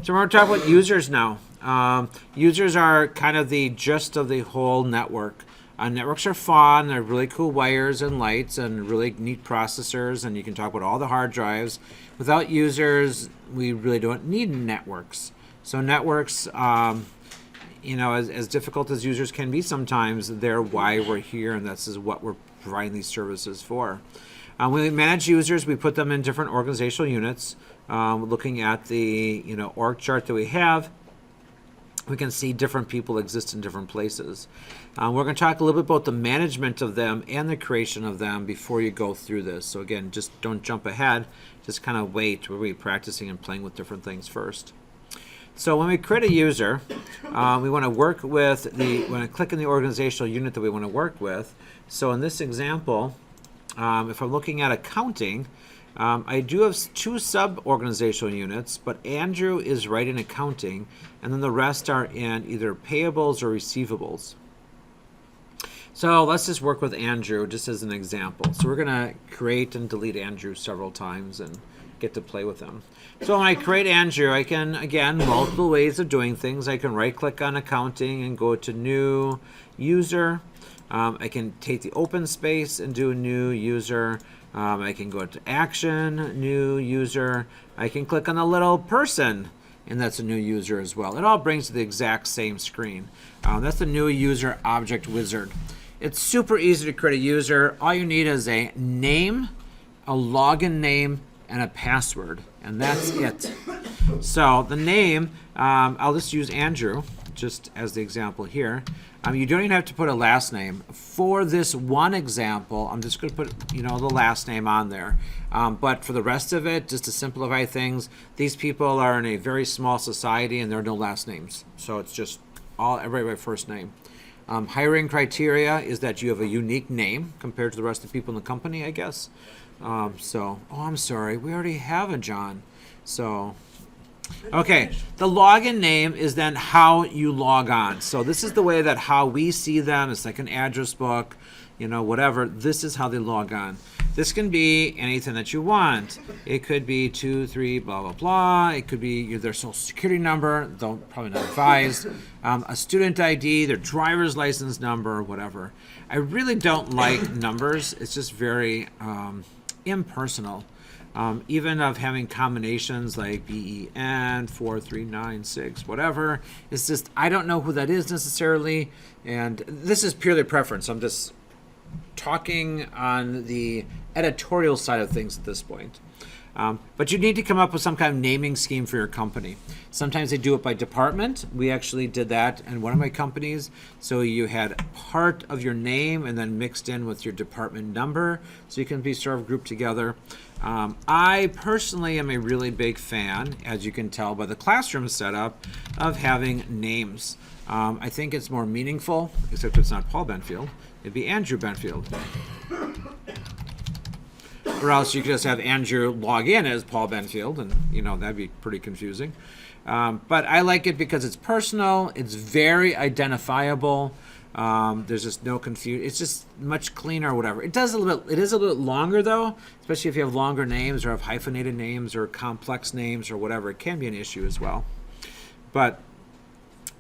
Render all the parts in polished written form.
So we're going to talk about users now. Users are kind of the gist of the whole network. Networks are fun. They're really cool wires and lights and really neat processors, and you can talk about all the hard drives. Without users, we really don't need networks. So networks, as difficult as users can be sometimes, they're why we're here, and this is what we're providing these services for. When we manage users, we put them in different organizational units. Looking at the org chart that we have, we can see different people exist in different places. We're going to talk a little bit about the management of them and the creation of them before you go through this. So again, just don't jump ahead. Just kind of wait. We'll be practicing and playing with different things first. So when we create a user, we want to work with when I click in the organizational unit that we want to work with. So in this example, if I'm looking at accounting, I do have two sub-organizational units, but Andrew is right in accounting, and then the rest are in either payables or receivables. So let's just work with Andrew just as an example. So we're going to create and delete Andrew several times and get to play with him. So when I create Andrew, I can, again, multiple ways of doing things. I can right-click on accounting and go to new user. I can take the open space and do a new user. I can go to action, new user. I can click on the little person, and that's a new user as well. It all brings to the exact same screen. That's the new user object wizard. It's super easy to create a user. All you need is a name, a login name, and a password, and that's it. So the name, I'll just use Andrew, just as the example here. You don't even have to put a last name. For this one example, I'm just going to put the last name on there. But for the rest of it, just to simplify things, these people are in a very small society and there are no last names. So it's just everybody by first name. Hiring criteria is that you have a unique name compared to the rest of the people in the company, I guess. I'm sorry, we already have a John. So, okay, the login name is then how you log on. So this is the way that how we see them. It's like an address book, whatever. This is how they log on. This can be anything that you want. It could be 2, 3, blah, blah, blah. It could be their social security number, though probably not advised. A student ID, their driver's license number, whatever. I really don't like numbers. It's just very impersonal. Even of having combinations like BEN, 4396, whatever. It's just, I don't know who that is necessarily. And this is purely preference. I'm just talking on the editorial side of things at this point. But you need to come up with some kind of naming scheme for your company. Sometimes they do it by department. We actually did that in one of my companies. So you had part of your name and then mixed in with your department number. So you can be sort of grouped together. I personally am a really big fan, as you can tell by the classroom setup, of having names. I think it's more meaningful, except it's not Paul Benfield. It'd be Andrew Benfield. Or else you could just have Andrew log in as Paul Benfield, and that'd be pretty confusing. But I like it because it's personal, it's very identifiable. There's just no confusion. It's just much cleaner or whatever. It is a little bit longer though, especially if you have longer names or have hyphenated names or complex names or whatever. It can be an issue as well. But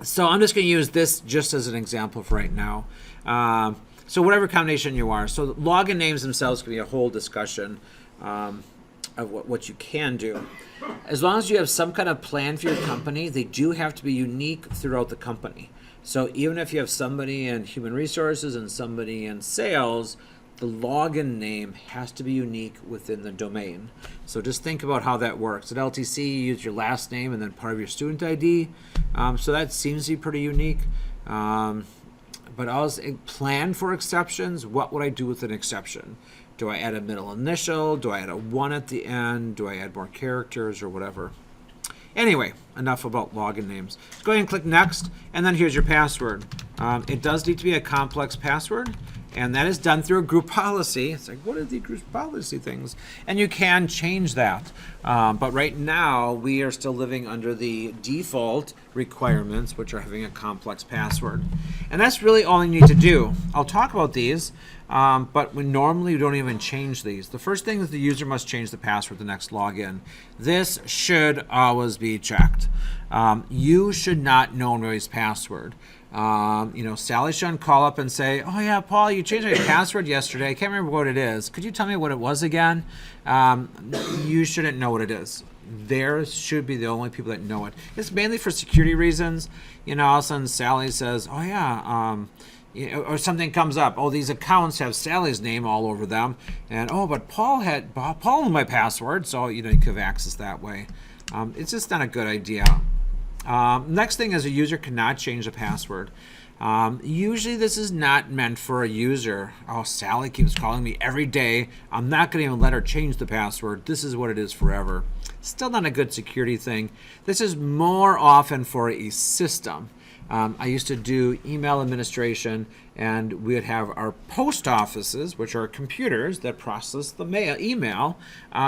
so I'm just going to use this just as an example for right now. So whatever combination you are. So login names themselves can be a whole discussion of what you can do. As long as you have some kind of plan for your company, they do have to be unique throughout the company. So even if you have somebody in human resources and somebody in sales, the login name has to be unique within the domain. So just think about how that works. At LTC, you use your last name and then part of your student ID. So that seems to be pretty unique. But I was plan for exceptions. What would I do with an exception? Do I add a middle initial? Do I add a 1 at the end? Do I add more characters or whatever? Anyway, enough about login names. Go ahead and click next, and then here's your password. It does need to be a complex password, and that is done through a group policy. It's like, what are the group policy things? And you can change that. But right now, we are still living under the default requirements, which are having a complex password. And that's really all you need to do. I'll talk about these. but we normally don't even change these. The first thing is the user must change the password the next login. This should always be checked. You should not know anybody's password. Sally shouldn't call up and say, "Oh yeah, Paul, you changed my password yesterday. I can't remember what it is. Could you tell me what it was again?" You shouldn't know what it is. There should be the only people that know it. It's mainly for security reasons. All of a sudden Sally says, "Oh yeah," or something comes up. "Oh, these accounts have Sally's name all over them," and but Paul knew my password, so you could have access that way. It's just not a good idea. Next thing is a user cannot change the password. Usually this is not meant for a user. "Oh, Sally keeps calling me every day. I'm not going to even let her change the password. This is what it is forever." Still not a good security thing. This is more often for a system. I used to do email administration, and we would have our post offices, which are computers that process the email,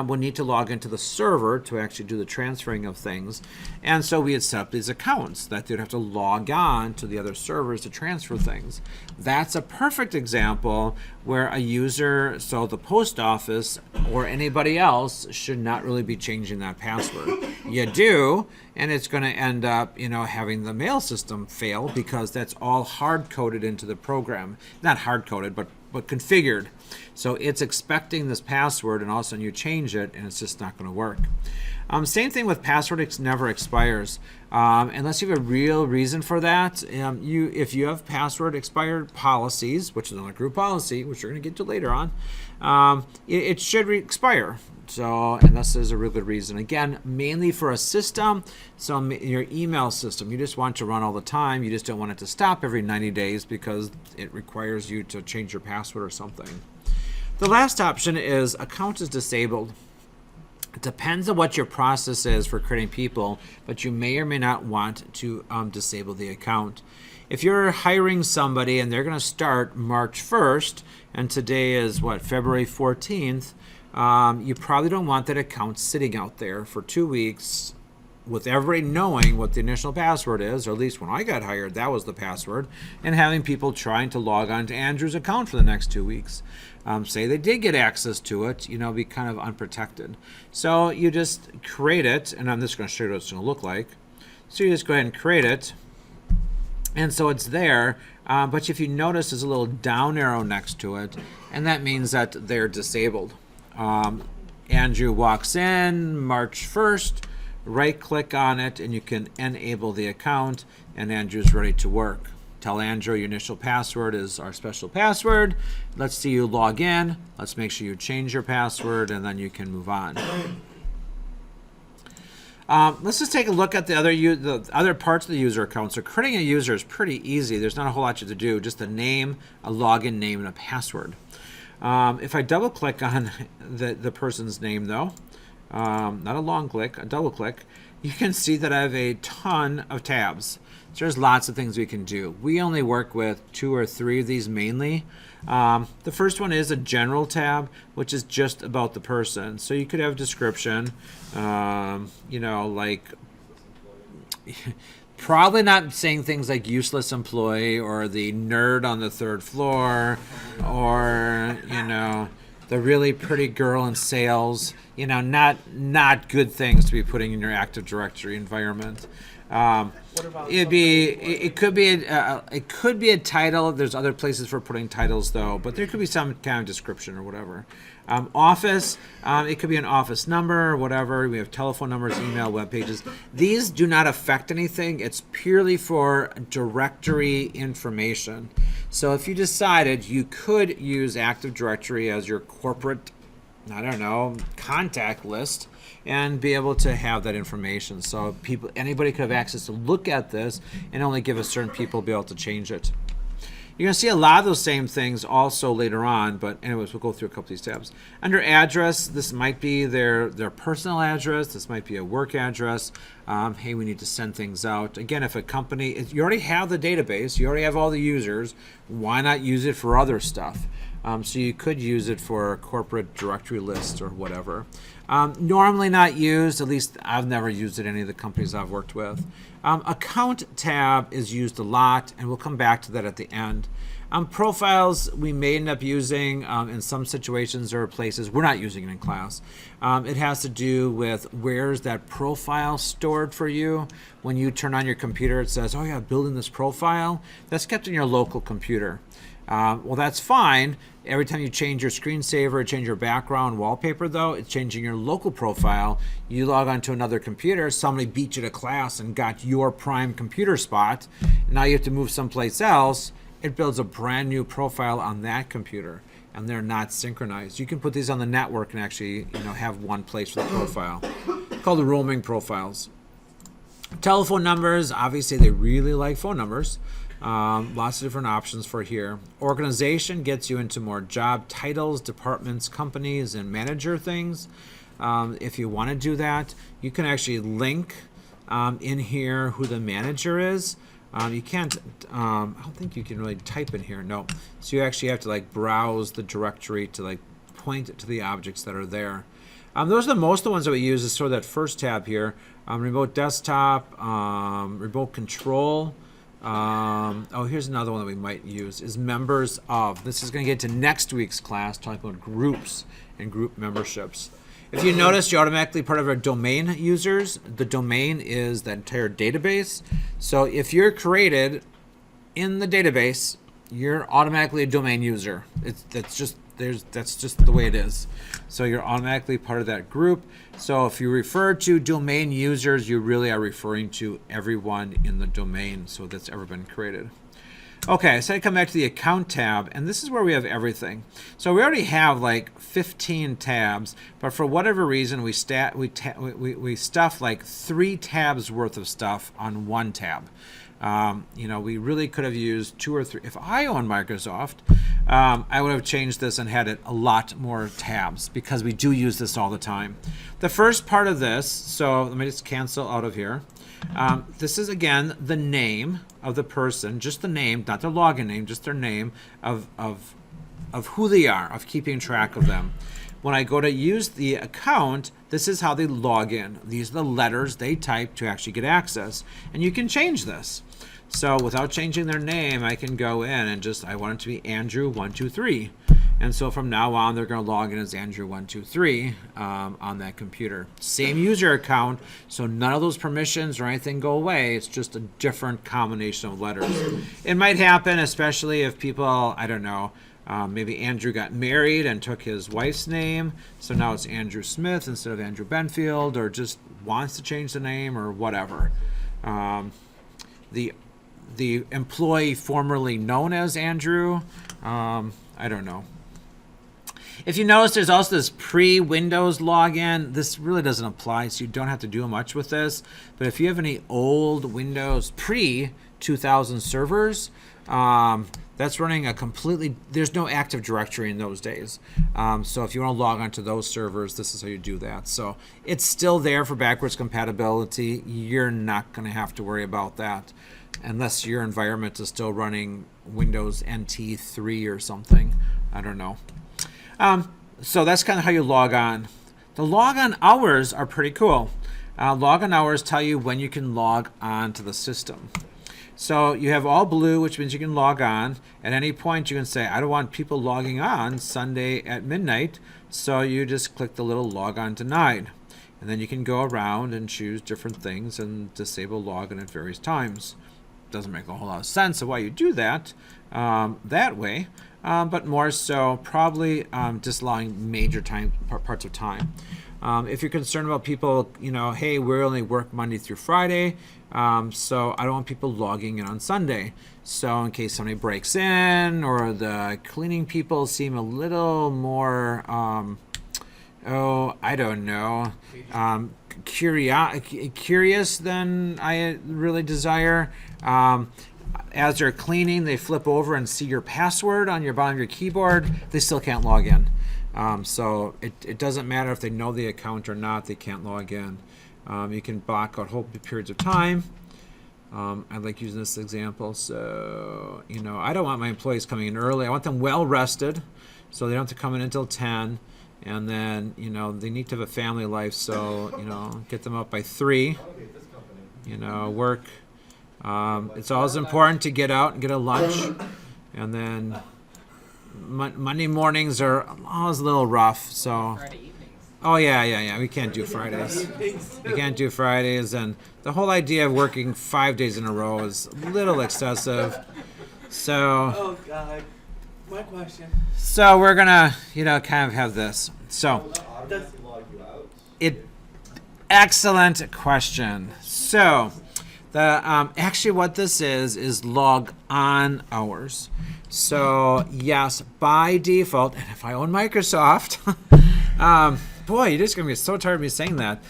would need to log into the server to actually do the transferring of things. And so we had set up these accounts that they'd have to log on to the other servers to transfer things. That's a perfect example where a user, so the post office or anybody else, should not really be changing that password. You do, and it's going to end up, having the mail system fail because that's all hard-coded into the program. Not hard-coded, but configured. So it's expecting this password, and all of a sudden you change it, and it's just not going to work. Same thing with password. It never expires. Unless you have a real reason for that. If you have password expired policies, which is another group policy, which we're going to get to later on, it should expire. So unless there's a real good reason. Again, mainly for a system. So your email system, you just want to run all the time. You just don't want it to stop every 90 days because it requires you to change your password or something. The last option is account is disabled. It depends on what your process is for creating people, but you may or may not want to disable the account. If you're hiring somebody and they're going to start March 1st, and today is February 14th, you probably don't want that account sitting out there for 2 weeks with everybody knowing what the initial password is, or at least when I got hired, that was the password, and having people trying to log on to Andrew's account for the next 2 weeks. Say they did get access to it, be kind of unprotected. So you just create it, and I'm just going to show you what it's going to look like. So you just go ahead and create it, and so it's there, but if you notice, there's a little down arrow next to it, and that means that they're disabled. Andrew walks in March 1st, right click on it, and you can enable the account, and Andrew's ready to work. Tell Andrew your initial password is our special password. Let's see you log in. Let's make sure you change your password, and then you can move on. Let's just take a look at the other parts of the user account. So creating a user is pretty easy. There's not a whole lot to do. Just a name, a login name, and a password. If I double click on the person's name though, not a long click, a double click, you can see that I have a ton of tabs. So there's lots of things we can do. We only work with 2 or 3 of these mainly. The first one is a general tab, which is just about the person. So you could have description, like probably not saying things like useless employee or the nerd on the 3rd floor or, the really pretty girl in sales, not good things to be putting in your Active Directory environment. It could be a title. There's other places for putting titles though, but there could be some kind of description or whatever. Office, it could be an office number or whatever. We have telephone numbers, email, web pages. These do not affect anything. It's purely for directory information. So if you decided you could use Active Directory as your corporate, contact list and be able to have that information. So anybody could have access to look at this and only give a certain people be able to change it. You're going to see a lot of those same things also later on, but anyways, we'll go through a couple of these tabs. Under address, this might be their personal address. This might be a work address. Hey, we need to send things out. Again, if a company, you already have the database, you already have all the users, why not use it for other stuff? So you could use it for a corporate directory list or whatever. Normally not used, at least I've never used it in any of the companies I've worked with. Account tab is used a lot, and we'll come back to that at the end. Profiles we may end up using in some situations or places. We're not using it in class. It has to do with where's that profile stored for you. When you turn on your computer, it says, oh yeah, building this profile. That's kept in your local computer. Well, that's fine. Every time you change your screensaver, change your background wallpaper, though, it's changing your local profile. You log onto another computer, somebody beat you to class and got your prime computer spot. Now you have to move someplace else. It builds a brand new profile on that computer, and they're not synchronized. You can put these on the network and actually, have one place for the profile. It's called the roaming profiles. Telephone numbers, obviously they really like phone numbers. Lots of different options for here. Organization gets you into more job titles, departments, companies, and manager things. If you want to do that, you can actually link in here who the manager is. You can't, I don't think you can really type in here, no. So you actually have to browse the directory to point to the objects that are there. Those are most of the ones that we use is sort of that first tab here. Remote desktop, remote control. Here's another one that we might use is members of. This is going to get to next week's class talking about groups and group memberships. If you notice, you're automatically part of our domain users. The domain is the entire database. So if you're created in the database, you're automatically a domain user. That's just the way it is. So you're automatically part of that group. So if you refer to domain users, you really are referring to everyone in the domain so that's ever been created. Okay, so I come back to the account tab, and this is where we have everything. So we already have 15 tabs, but for whatever reason we stuff 3 tabs worth of stuff on one tab. We really could have used 2 or 3. If I owned Microsoft, I would have changed this and had it a lot more tabs because we do use this all the time. The first part of this, so let me just cancel out of here. This is again the name of the person, just the name, not their login name, just their name of who they are, of keeping track of them. When I go to use the account, this is how they log in. These are the letters they type to actually get access. And you can change this. So without changing their name, I can go in and I want it to be Andrew123. And so from now on, they're going to log in as Andrew123 on that computer. Same user account, so none of those permissions or anything go away. It's just a different combination of letters. It might happen, especially if people, I don't know, maybe Andrew got married and took his wife's name, so now it's Andrew Smith instead of Andrew Benfield, or just wants to change the name or whatever. The employee formerly known as Andrew, I don't know. If you notice, there's also this pre-Windows login. This really doesn't apply, so you don't have to do much with this. But if you have any old Windows pre-2000 servers, that's running a completely, there's no Active Directory in those days. So if you want to log onto those servers, this is how you do that. So it's still there for backwards compatibility. You're not going to have to worry about that unless your environment is still running Windows NT 3 or something. I don't know. So that's kind of how you log on. The logon hours are pretty cool. Logon hours tell you when you can log on to the system. So you have all blue, which means you can log on. At any point, you can say, I don't want people logging on Sunday at midnight. So you just click the little log on denied. And then you can go around and choose different things and disable login at various times. Doesn't make a whole lot of sense of why you do that that way. But more so probably disallowing major parts of time. If you're concerned about people, hey, we only work Monday through Friday, so I don't want people logging in on Sunday. So in case somebody breaks in or the cleaning people seem a little more, I don't know, curious than I really desire. As they're cleaning, they flip over and see your password on your bottom of your keyboard. They still can't log in. So it doesn't matter if they know the account or not, they can't log in. You can block out whole periods of time. I like using this example. So, I don't want my employees coming in early. I want them well rested so they don't have to come in until 10. And then, they need to have a family life. So, get them up by 3. Work. It's always important to get out and get a lunch And then Monday mornings are always a little rough. So, Friday evenings. oh yeah. We can't do Fridays. We can't do Fridays, and the whole idea of working 5 days in a row is a little excessive. So. Oh God. My question. So we're gonna, kind of have this. So, excellent question. So, the actually what this is log on hours. So yes, by default, and if I own Microsoft, boy, you're just gonna be so tired of me saying that.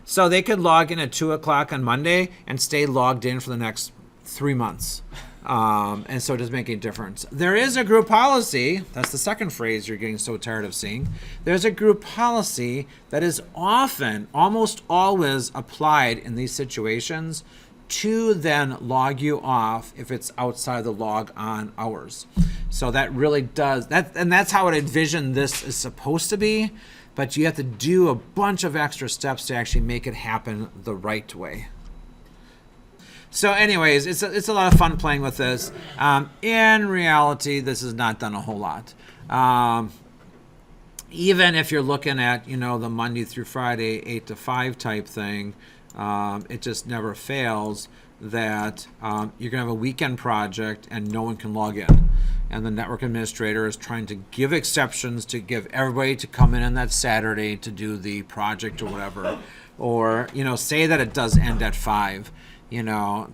So they could log in at 2:00 on Monday and stay logged in for the next 3 months. And so it doesn't make any difference. There is a group policy. That's the second phrase you're getting so tired of seeing. There's a group policy that is often, almost always applied in these situations to then log you off if it's outside the log on hours. So that really does that, and that's how it envisioned this is supposed to be, but you have to do a bunch of extra steps to actually make it happen the right way. So anyways, it's a lot of fun playing with this. In reality, this is not done a whole lot. Even if you're looking at, the Monday through Friday, 8 to 5 type thing, it just never fails that you're going to have a weekend project and no one can log in. And the network administrator is trying to give exceptions to give everybody to come in on that Saturday to do the project or whatever. Or, say that it does end at 5.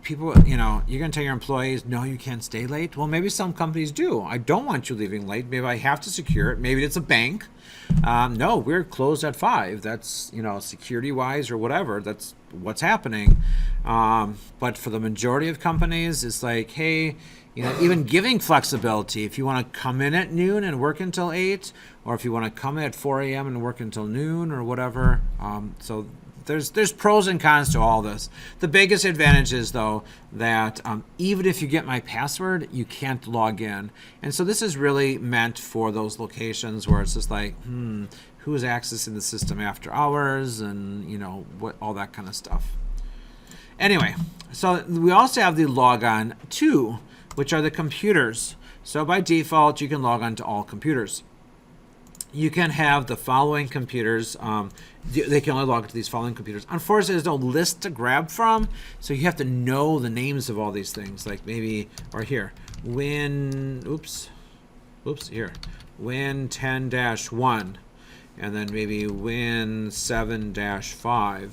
People, you're going to tell your employees, no, you can't stay late. Well, maybe some companies do. I don't want you leaving late. Maybe I have to secure it. Maybe it's a bank. No, we're closed at 5. That's, security wise or whatever. That's what's happening. But for the majority of companies, it's like, hey, even giving flexibility. If you want to come in at noon and work until 8, or if you want to come in at 4 a.m. and work until noon or whatever. So there's pros and cons to all this. The biggest advantage is, though, that even if you get my password, you can't log in. And so this is really meant for those locations where it's just like, who's accessing the system after hours and, what all that kind of stuff. Anyway, so we also have the logon 2, which are the computers. So by default, you can log on to all computers. You can have the following computers. They can only log into these following computers. Unfortunately, there's no list to grab from, so you have to know the names of all these things. Like maybe, or here, Win 10-1, and then maybe Win 7-5.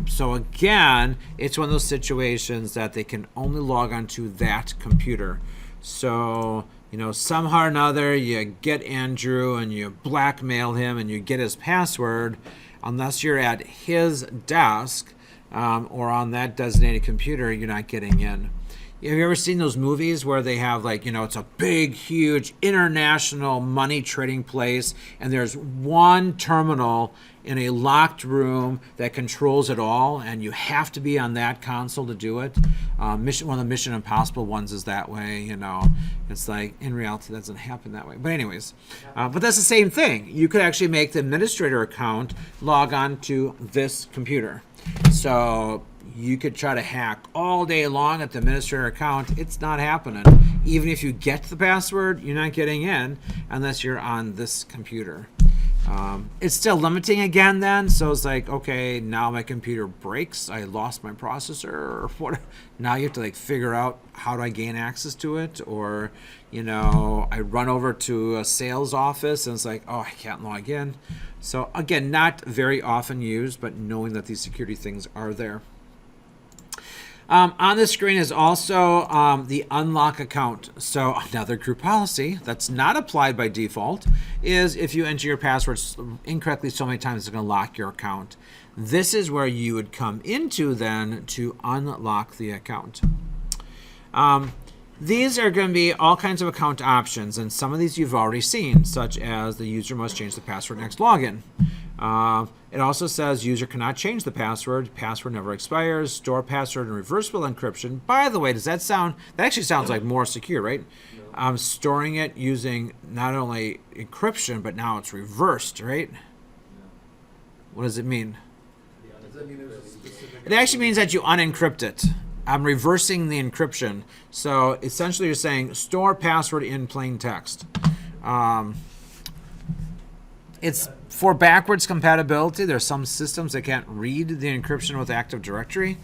So again, it's one of those situations that they can only log onto that computer. So, somehow or another, you get Andrew and you blackmail him and you get his password, unless you're at his desk or on that designated computer, you're not getting in. Have you ever seen those movies where they have it's a big, huge international money trading place and there's one terminal in a locked room that controls it all and you have to be on that console to do it? One of the Mission Impossible ones is that way, It's like, in reality, that doesn't happen that way. But anyways, but that's the same thing. You could actually make the administrator account log on to this computer. So you could try to hack all day long at the administrator account. It's not happening. Even if you get the password, you're not getting in unless you're on this computer. It's still limiting again then. So it's like, okay, now my computer breaks. I lost my processor or what. Now you have to figure out how do I gain access to it? Or, I run over to a sales office and it's like, oh, I can't log in. So again, not very often used, but knowing that these security things are there. On the screen is also the unlock account. So another group policy that's not applied by default is if you enter your password incorrectly so many times, it's going to lock your account. This is where you would come into then to unlock the account. These are going to be all kinds of account options, and some of these you've already seen, such as the user must change the password next login. It also says user cannot change the password never expires, store password and reversible encryption. By the way, does that actually sounds like more secure, right? I'm storing it using not only encryption, but now it's reversed, right? What does it mean? It actually means that you unencrypt it. I'm reversing the encryption. So essentially you're saying store password in plain text. It's for backwards compatibility. There's some systems that can't read the encryption with Active Directory.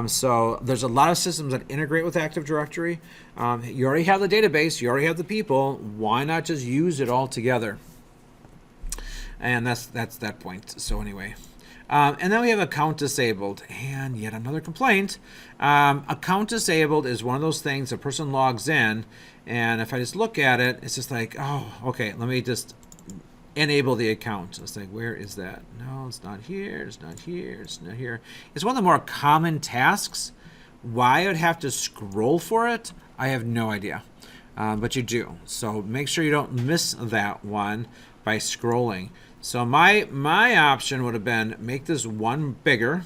So there's a lot of systems that integrate with Active Directory. You already have the database, you already have the people. Why not just use it all together? And that's that point. So anyway. And then we have account disabled, and yet another complaint. Account disabled is one of those things a person logs in, and if I just look at it, it's just like, oh, okay, let me just enable the account. It's like, where is that? No, it's not here. It's not here. It's not here. It's one of the more common tasks. Why I would have to scroll for it, I have no idea. But you do. So make sure you don't miss that one by scrolling. So my option would have been make this one bigger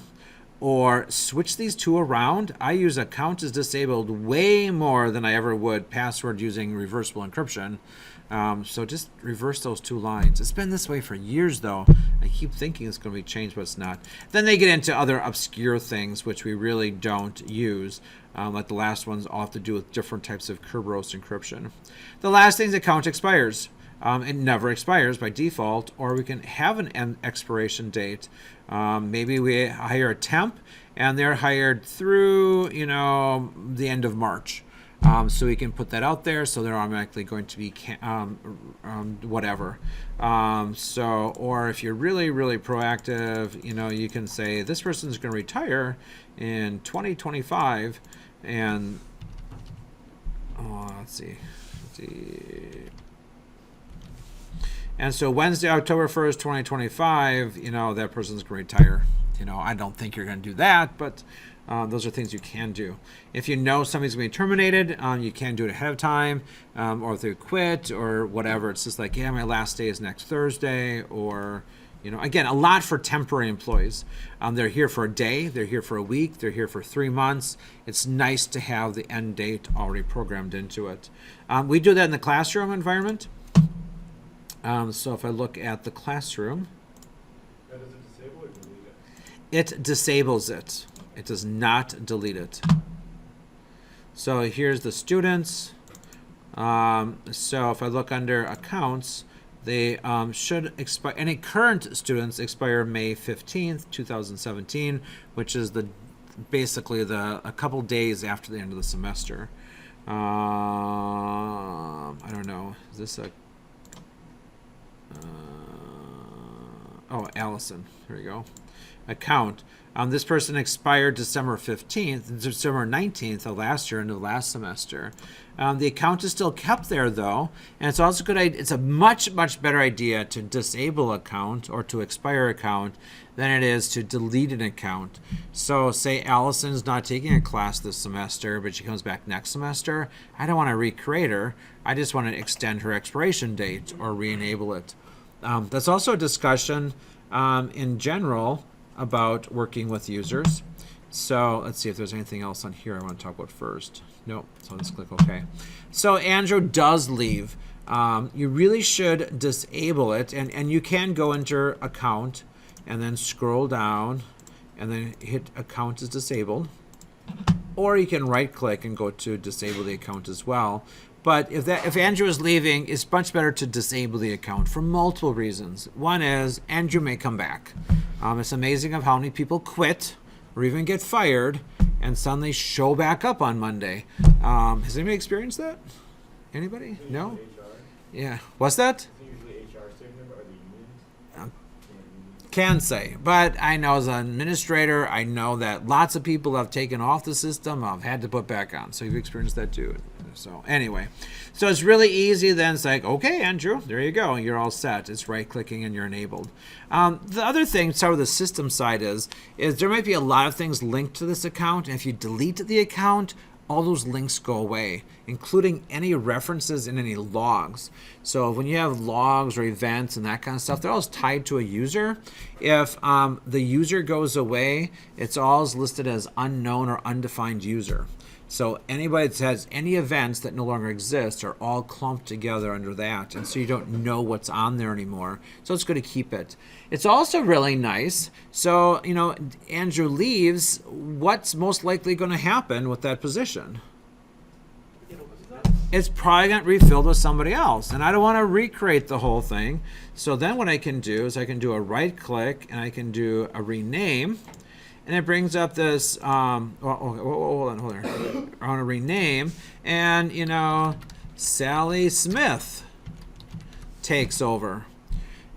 or switch these two around. I use account is disabled way more than I ever would password using reversible encryption. So just reverse those two lines. It's been this way for years though. I keep thinking it's going to be changed, but it's not. Then they get into other obscure things which we really don't use. Like the last ones all have to do with different types of Kerberos encryption. The last thing is account expires. It never expires by default, or we can have an end expiration date. Maybe we hire a temp and they're hired through, the end of March. So we can put that out there, so they're automatically going to be whatever. Or if you're really, really proactive, you can say this person's going to retire in 2025, and let's see. And so Wednesday, October 1st, 2025, that person's going to retire. I don't think you're going to do that, but those are things you can do. If you know somebody's going to be terminated, you can do it ahead of time, or if they quit or whatever. It's just like, my last day is next Thursday, or, again, a lot for temporary employees. They're here for a day, they're here for a week, they're here for 3 months. It's nice to have the end date already programmed into it. We do that in the classroom environment. So if I look at the classroom, Does it disable or delete it? it disables it. It does not delete it. So here's the students. So if I look under accounts, they should expire. Any current students expire May 15th, 2017, which is basically a couple days after the end of the semester. I don't know. Is this a Allison. Here we go. Account. This person expired December 15th, December 19th of last year, into the last semester. The account is still kept there though, and it's also good. It's a much, much better idea to disable account or to expire account than it is to delete an account. So say Allison's not taking a class this semester, but she comes back next semester. I don't want to recreate her. I just want to extend her expiration date or re-enable it. That's also a discussion in general about working with users. So let's see if there's anything else on here I want to talk about first. Nope, so I'll just click OK. So Andrew does leave. You really should disable it, and you can go into account and then scroll down and then hit account is disabled. Or you can right click and go to disable the account as well. But if Andrew is leaving, it's much better to disable the account for multiple reasons. One is Andrew may come back. It's amazing of how many people quit or even get fired and suddenly show back up on Monday. Has anybody experienced that? Anybody? No? HR? Yeah. What's that? Is it usually HR statement or the unions? Can say, but I know as an administrator, I know that lots of people have taken off the system, I've had to put back on. So you've experienced that too. So anyway, so it's really easy then. It's like, okay, Andrew, there you go. You're all set. It's right clicking and you're enabled. The other thing, sort of the system side is there might be a lot of things linked to this account. And if you delete the account, all those links go away, including any references in any logs. So when you have logs or events and that kind of stuff, they're always tied to a user. If the user goes away, it's always listed as unknown or undefined user. So anybody that has any events that no longer exist are all clumped together under that. And so you don't know what's on there anymore. So it's good to keep it. It's also really nice. So, Andrew leaves. what's most likely going to happen with that position? You know, what's that? It's probably going to be refilled with somebody else. And I don't want to recreate the whole thing. So then what I can do is I can do a right click and I can do a rename. And it brings up this, hold on. I want to rename. And, you know, Sally Smith takes over.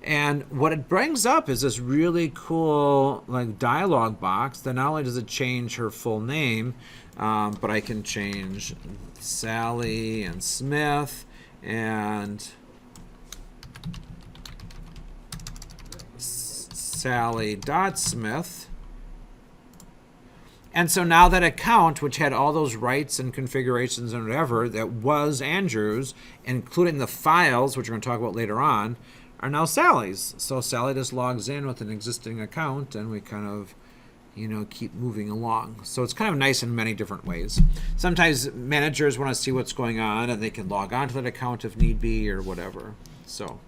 And what it brings up is this really cool like dialog box that not only does it change her full name, but I can change Sally and Smith and Sally dot Smith. And so now that account, which had all those rights and configurations and whatever, that was Andrew's, including the files, which we're going to talk about later on, are now Sally's. So Sally just logs in with an existing account and we kind of, you know, keep moving along. So it's kind of nice in many different ways. Sometimes managers want to see what's going on and they can log on to that account if need be or whatever. So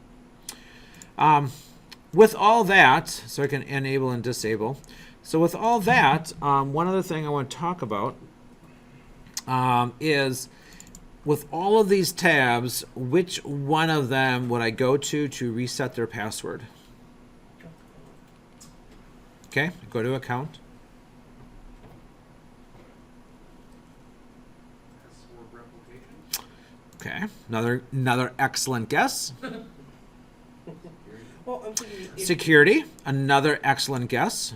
with all that, so I can enable and disable. So with all that, one other thing I want to talk about is with all of these tabs, which one of them would I go to reset their password? Okay, go to account. Password replication. Okay, another excellent guess. Well, I'm thinking if, Security, another excellent guess.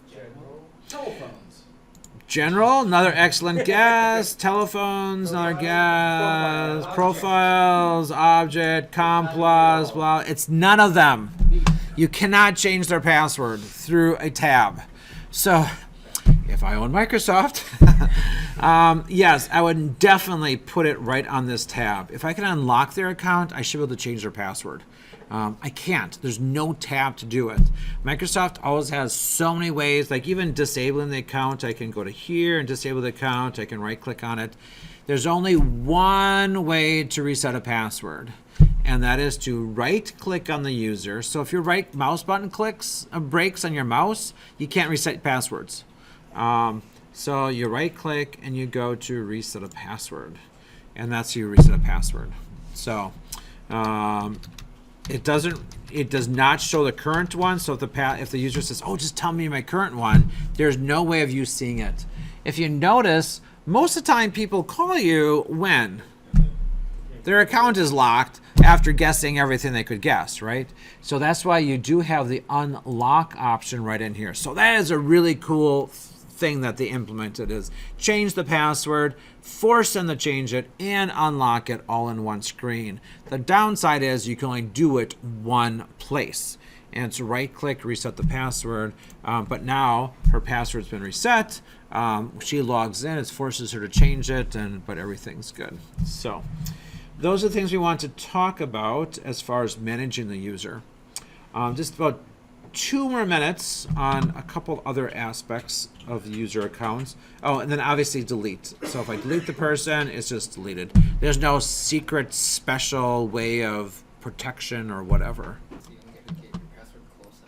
General. Telephones. General, another excellent guess. Telephones, another guess. Profiles, object, Complus, blah. It's none of them. You cannot change their password through a tab. So, if I own Microsoft, yes, I would definitely put it right on this tab. If I can unlock their account, I should be able to change their password. I can't. There's no tab to do it. Microsoft always has so many ways, like even disabling the account, I can go to here and disable the account. I can right click on it. There's only one way to reset a password, and that is to right click on the user. So if your right mouse button breaks on your mouse, you can't reset passwords. So you right click and you go to reset a password, and that's how you reset a password. So it does not show the current one. So if the user says, "Oh, just tell me my current one," there's no way of you seeing it. If you notice, most of the time people call you when their account is locked after guessing everything they could guess, right? So that's why you do have the unlock option right in here. So that is a really cool thing that they implemented, is change the password, force them to change it, and unlock it all in one screen. The downside is you can only do it one place. And it's right click, reset the password. But now her password's been reset. She logs in, it forces her to change it, but everything's good. So those are the things we want to talk about as far as managing the user. Just about 2 more minutes on a couple other aspects of user accounts. Oh, and then obviously delete. So if I delete the person, it's just deleted. There's no secret special way of protection or whatever. So you can get your password close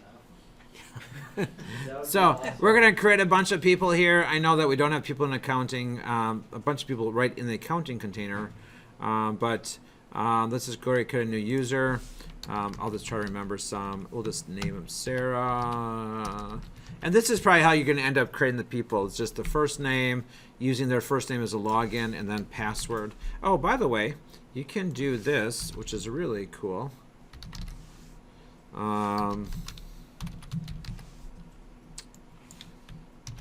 enough. So we're going to create a bunch of people here. I know that we don't have people in accounting, a bunch of people right in the accounting container. But let's just go ahead and create a new user. I'll just try to remember some. We'll just name him Sarah. And this is probably how you're going to end up creating the people. It's just the first name, using their first name as a login, and then password. Oh, by the way, you can do this, which is really cool.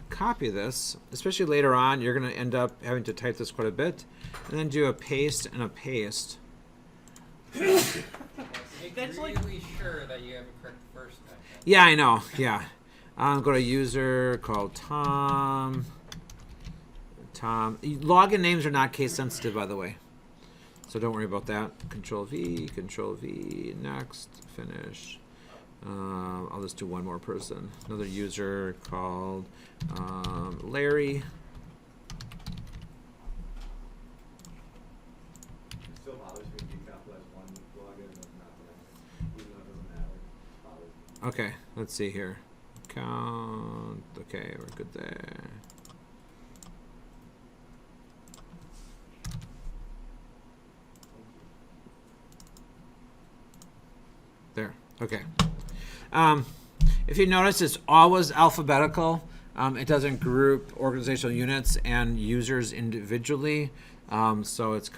Copy this, especially later on. You're going to end up having to type this quite a bit, and then do a paste and a paste. Make really sure that you have a correct first name. Yeah, I know. Yeah. Go to user, called Tom. Login names are not case sensitive, by the way. So don't worry about that. Control V, next, finish. I'll just do one more person. Another user called Larry. It still bothers me if you capitalize one login and not the next, even though it doesn't matter. It bothers me. Okay, let's see here. Count. Okay, we're good there. There. Okay. If you notice, it's always alphabetical. It doesn't group organizational units and users individually. So it's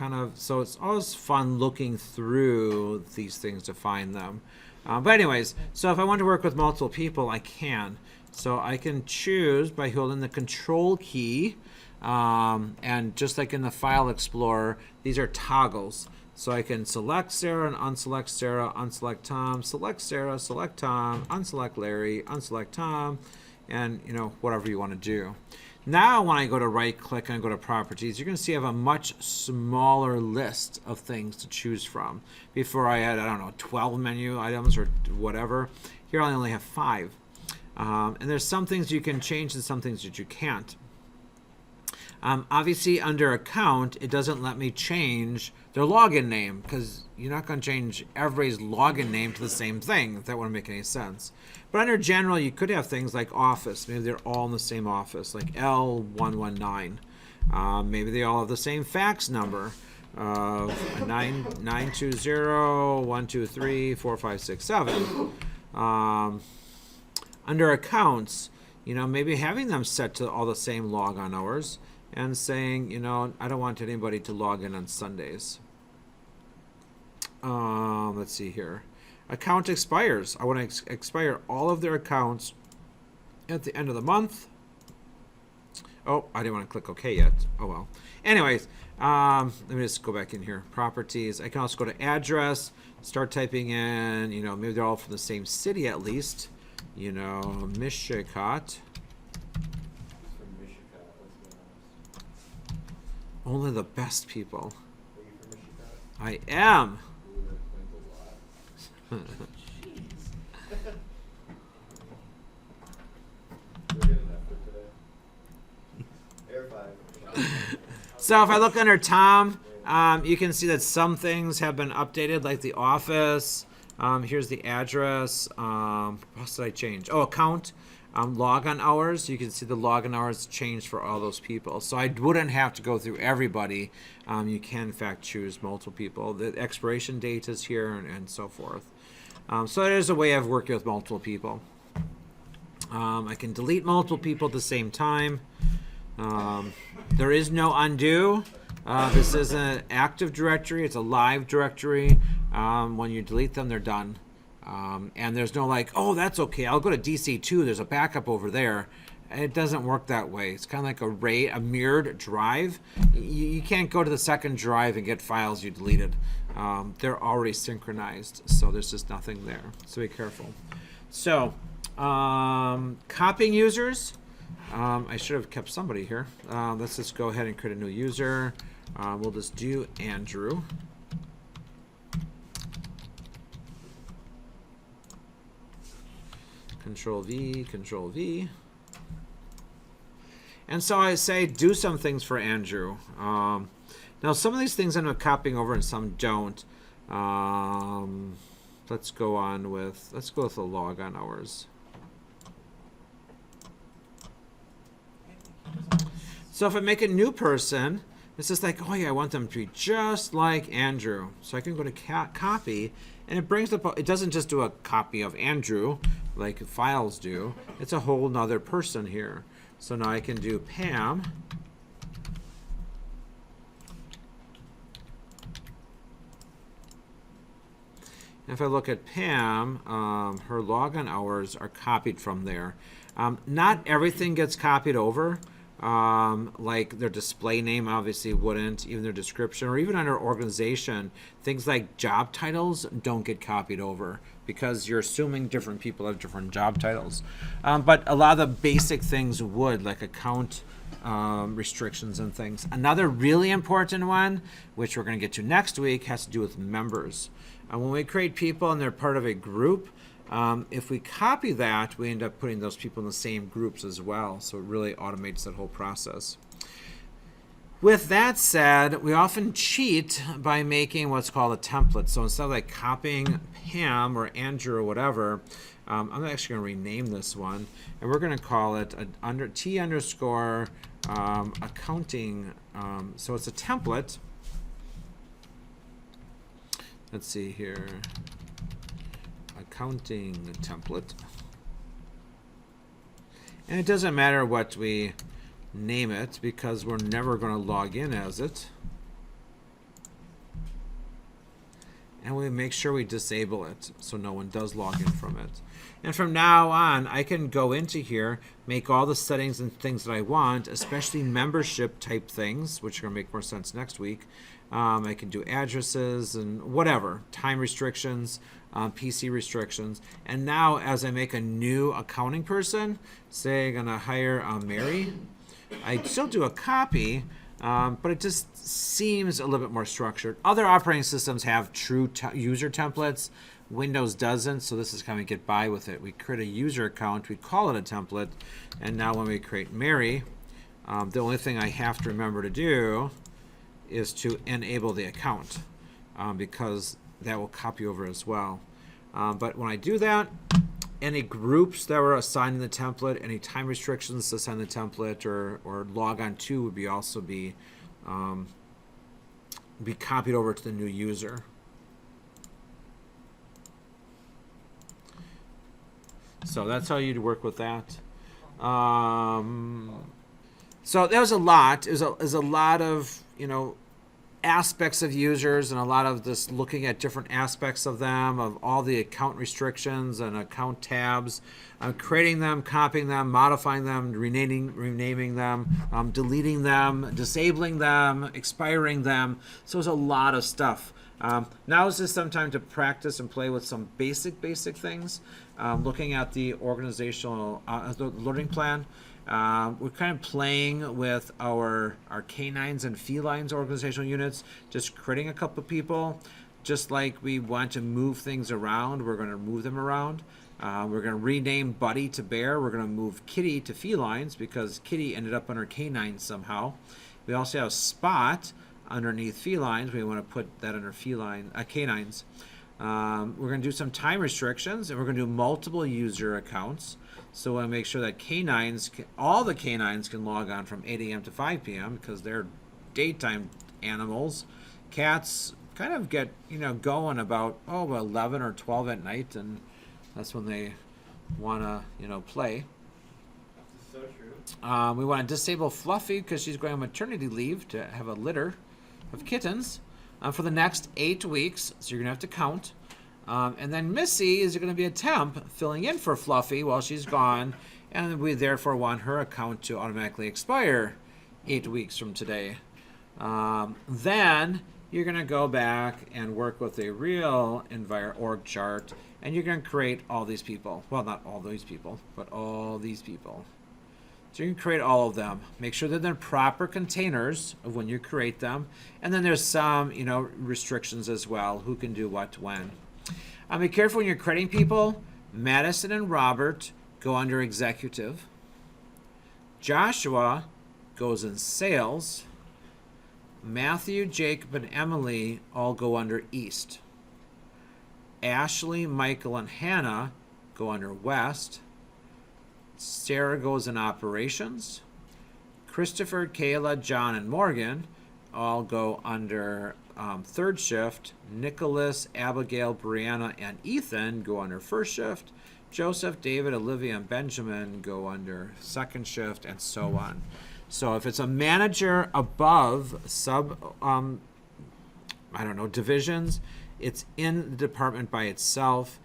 always fun looking through these things to find them. But anyways, so if I want to work with multiple people, I can. So I can choose by holding the Control key, and just like in the File Explorer, these are toggles. So I can select Sarah and unselect Tom, select Sarah, select Tom, unselect Larry, unselect Tom, and whatever you want to do. Now when I go to right click and go to properties, you're going to see I have a much smaller list of things to choose from. Before I had, 12 menu items or whatever. Here I only have 5. And there's some things you can change and some things that you can't. Obviously under account, it doesn't let me change their login name because you're not going to change everybody's login name to the same thing, if that wouldn't make any sense. But under general, you could have things like office. Maybe they're all in the same office, like L119. Maybe they all have the same fax number of 920-123-4567. Under accounts, maybe having them set to all the same logon hours and saying, I don't want anybody to log in on Sundays. Let's see here. Account expires. I want to expire all of their accounts at the end of the month. Oh, I didn't want to click OK yet. Oh well. Anyways, let me just go back in here. Properties. I can also go to address, start typing in, maybe they're all from the same city at least. Mishicot. From Michigan, let's be honest. Only the best people. Are you from Michigan? I am. Ooh, that explains a lot. We're good enough for today. Air 5. So if I look under Tom, you can see that some things have been updated, like the office. Here's the address. What else did I change? Oh, account. Logon hours. You can see the logon hours changed for all those people. So I wouldn't have to go through everybody. You can, in fact, choose multiple people. The expiration date is here and so forth. So there's a way of working with multiple people. I can delete multiple people at the same time. There is no undo. This is an active directory. It's a live directory. When you delete them, they're done. And there's no like, oh, that's okay. I'll go to DC2. There's a backup over there. It doesn't work that way. It's kind of like a mirrored drive. You can't go to the second drive and get files you deleted. They're already synchronized, so there's just nothing there. So be careful. So, copying users. I should have kept somebody here. Let's just go ahead and create a new user. We'll just do Andrew. Control V, Control V. And so I say do some things for Andrew. Now some of these things end up copying over and some don't. Let's go with the logon hours. So if I make a new person, it's just like, oh yeah, I want them to be just like Andrew. So I can go to copy, and it brings up, it doesn't just do a copy of Andrew like files do. It's a whole nother person here. So now I can do Pam. If I look at Pam, her login hours are copied from there. Not everything gets copied over. Like their display name obviously wouldn't, even their description, or even under organization, things like job titles don't get copied over because you're assuming different people have different job titles. But a lot of the basic things would, like account restrictions and things. Another really important one, which we're going to get to next week, has to do with members. When we create people and they're part of a group, if we copy that, we end up putting those people in the same groups as well. So it really automates that whole process. With that said, we often cheat by making what's called a template. So instead of like copying Pam or Andrew or whatever, I'm actually going to rename this one, and we're going to call it T underscore accounting. So it's a template. Let's see here. Accounting template. And it doesn't matter what we name it because we're never going to log in as it. And we make sure we disable it so no one does log in from it. And from now on, I can go into here, make all the settings and things that I want, especially membership type things, which are going to make more sense next week. I can do addresses and whatever, time restrictions, PC restrictions. And now as I make a new accounting person, say I'm going to hire Mary, I still do a copy, but it just seems a little bit more structured. Other operating systems have true user templates. Windows doesn't, so this is how we get by with it. We create a user account, we call it a template, and now when we create Mary, the only thing I have to remember to do is to enable the account, because that will copy over as well. But when I do that, any groups that were assigned in the template, any time restrictions assigned in the template, or log on to would be also be copied over to the new user. So that's how you'd work with that. So that was a lot. It was a lot of, aspects of users and a lot of this looking at different aspects of them, of all the account restrictions and account tabs, creating them, copying them, modifying them, renaming them, deleting them, disabling them, expiring them. So there's a lot of stuff. Now is just some time to practice and play with some basic things. Looking at the organizational the learning plan. We're kind of playing with our canines and felines organizational units, just creating a couple people. Just like we want to move things around, we're going to move them around. We're going to rename Buddy to Bear. We're going to move Kitty to felines because Kitty ended up under canines somehow. We also have Spot underneath felines. We want to put that under canines. We're going to do some time restrictions, and we're going to do multiple user accounts. So we want to make sure that all the canines can log on from 8 a.m. to 5 p.m. because they're daytime animals. Cats kind of get, going about 11 or 12 at night, and that's when they want to, play. This is so true. We want to disable Fluffy because she's going on maternity leave to have a litter of kittens for the next 8 weeks. So you're going to have to count. And then Missy is going to be a temp filling in for Fluffy while she's gone. And we therefore want her account to automatically expire 8 weeks from today. Then you're going to go back and work with a real org chart. And you're going to create all these people. Well, not all these people, but all these people. So you can create all of them. Make sure that they're proper containers of when you create them. And then there's some, restrictions as well. Who can do what when. Be careful when you're creating people. Madison and Robert go under executive. Joshua goes in sales. Matthew, Jacob, and Emily all go under east. Ashley, Michael, and Hannah go under west. Sarah goes in operations. Christopher, Kayla, John, and Morgan all go under third shift. Nicholas, Abigail, Brianna, and Ethan go under first shift. Joseph, David, Olivia, and Benjamin go under second shift, and so on. So if it's a manager above divisions, it's in the department by itself.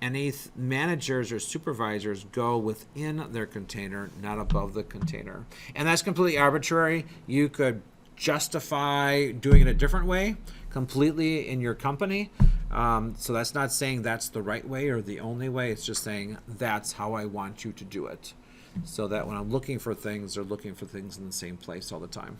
Any managers or supervisors go within their container, not above the container. And that's completely arbitrary. You could justify doing it a different way completely in your company. So that's not saying that's the right way or the only way. It's just saying that's how I want you to do it. So that when I'm looking for things, they're looking for things in the same place all the time.